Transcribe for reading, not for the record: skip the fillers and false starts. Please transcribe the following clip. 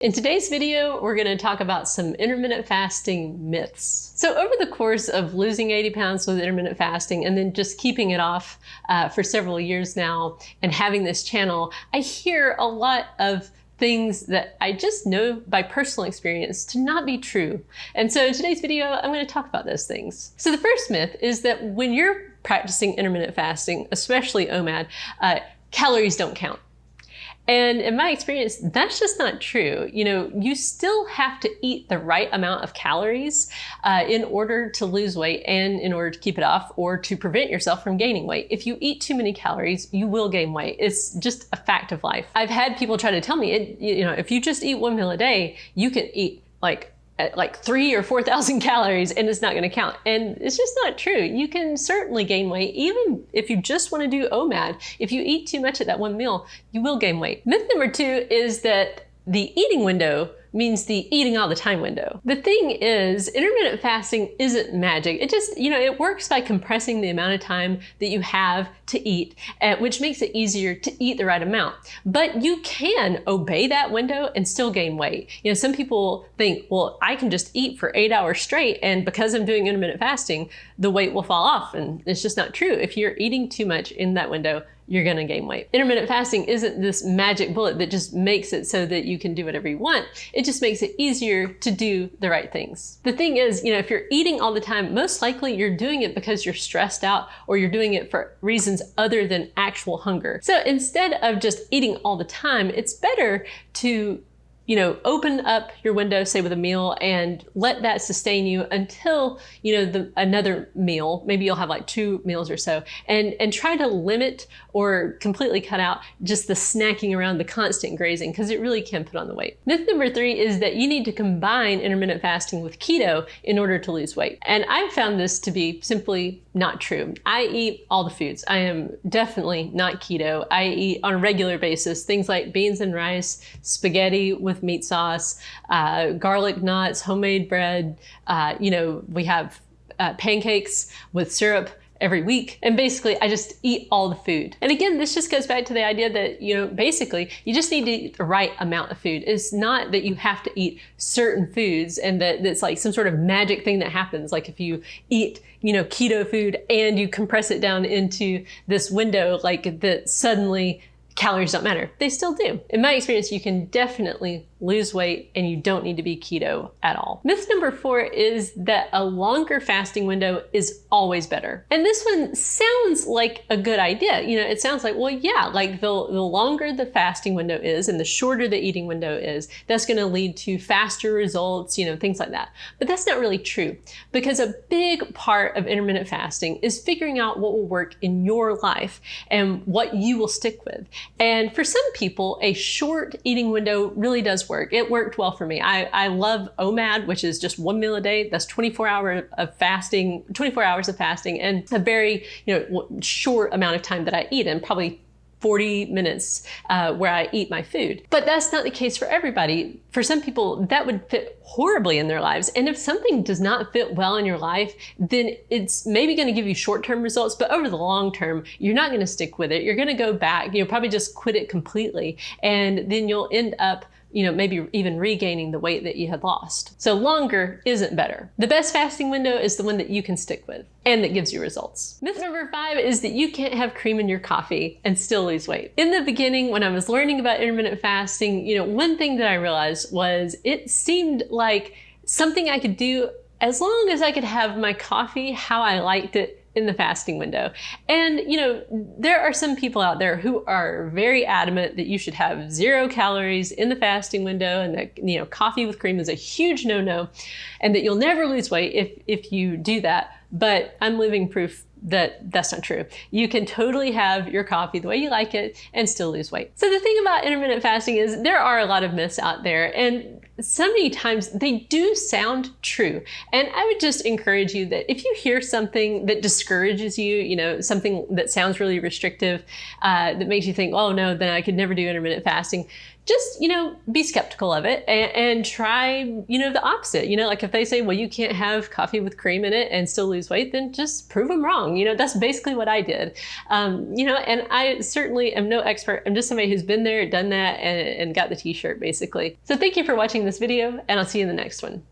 In today's video, we're going to talk about some intermittent fasting myths. So over the course of losing 80 pounds with intermittent fasting and then just keeping it off for several years now and having this channel, I hear a lot of things that I just know by personal experience to not be true. And so in today's video, I'm going to talk about those things. So the first myth is that when you're practicing intermittent fasting, especially OMAD, calories don't count. And in my experience, that's just not true. You know, you still have to eat the right amount of calories in order to lose weight and in order to keep it off or to prevent yourself from gaining weight. If you eat too many calories, you will gain weight. It's just a fact of life. I've had people try to tell me, if you just eat one meal a day, you can eat like 3,000 or 4,000 calories and it's not going to count. And it's just not true. You can certainly gain weight even if you just want to do OMAD. If you eat too much at that one meal, you will gain weight. Myth number 2 is that the eating window means the eating all the time window. The thing is, intermittent fasting isn't magic. It just, it works by compressing the amount of time that you have to eat, which makes it easier to eat the right amount. But you can obey that window and still gain weight. Some people think, well, I can just eat for 8 hours straight, and because I'm doing intermittent fasting, the weight will fall off. And it's just not true. If you're eating too much in that window, you're gonna gain weight. Intermittent fasting isn't this magic bullet that just makes it so that you can do whatever you want. It just makes it easier to do the right things. The thing is, if you're eating all the time, most likely you're doing it because you're stressed out or you're doing it for reasons other than actual hunger. So instead of just eating all the time, it's better to open up your window, say with a meal, and let that sustain you until, another meal. Maybe you'll have like 2 meals or so, and try to limit or completely cut out just the snacking around, the constant grazing, because it really can put on the weight. Myth number 3 is that you need to combine intermittent fasting with keto in order to lose weight. And I've found this to be simply not true. I eat all the foods. I am definitely not keto. I eat on a regular basis things like beans and rice, spaghetti with meat sauce, garlic knots, homemade bread. We have pancakes with syrup every week. And basically I just eat all the food. And again, this just goes back to the idea that, basically you just need to eat the right amount of food. It's not that you have to eat certain foods and that it's like some sort of magic thing that happens. Like if you eat, keto food and you compress it down into this window, like that suddenly calories don't matter. They still do. In my experience, you can definitely lose weight and you don't need to be keto at all. Myth number 4 is that a longer fasting window is always better. And this one sounds like a good idea. It sounds like, well, yeah, like the longer the fasting window is and the shorter the eating window is, that's going to lead to faster results, things like that. But that's not really true, because a big part of intermittent fasting is figuring out what will work in your life and what you will stick with. And for some people, a short eating window really does work. It worked well for me. I love OMAD, which is just 1 meal a day. That's 24 hours of fasting, and a very short amount of time that I eat, and probably 40 minutes where I eat my food. But that's not the case for everybody. For some people, that would fit horribly in their lives. And if something does not fit well in your life, then it's maybe going to give you short-term results, but over the long term, you're not going to stick with it. You're going to go back, probably just quit it completely. And then you'll end up maybe even regaining the weight that you had lost. So longer isn't better. The best fasting window is the one that you can stick with and that gives you results. Myth number 5 is that you can't have cream in your coffee and still lose weight. In the beginning, when I was learning about intermittent fasting, one thing that I realized was it seemed like something I could do as long as I could have my coffee how I liked it in the fasting window. And, there are some people out there who are very adamant that you should have 0 calories in the fasting window and that, coffee with cream is a huge no-no and that you'll never lose weight if you do that. But I'm living proof that that's not true. You can totally have your coffee the way you like it and still lose weight. So the thing about intermittent fasting is there are a lot of myths out there, and so many times they do sound true. And I would just encourage you that if you hear something that discourages you, something that sounds really restrictive, that makes you think, oh no, then I could never do intermittent fasting, just, be skeptical of it and try, the opposite. Like if they say, well, you can't have coffee with cream in it and still lose weight, then just prove them wrong. That's basically what I did. And I certainly am no expert. I'm just somebody who's been there, done that, and got the t-shirt basically. So thank you for watching this video, and I'll see you in the next one.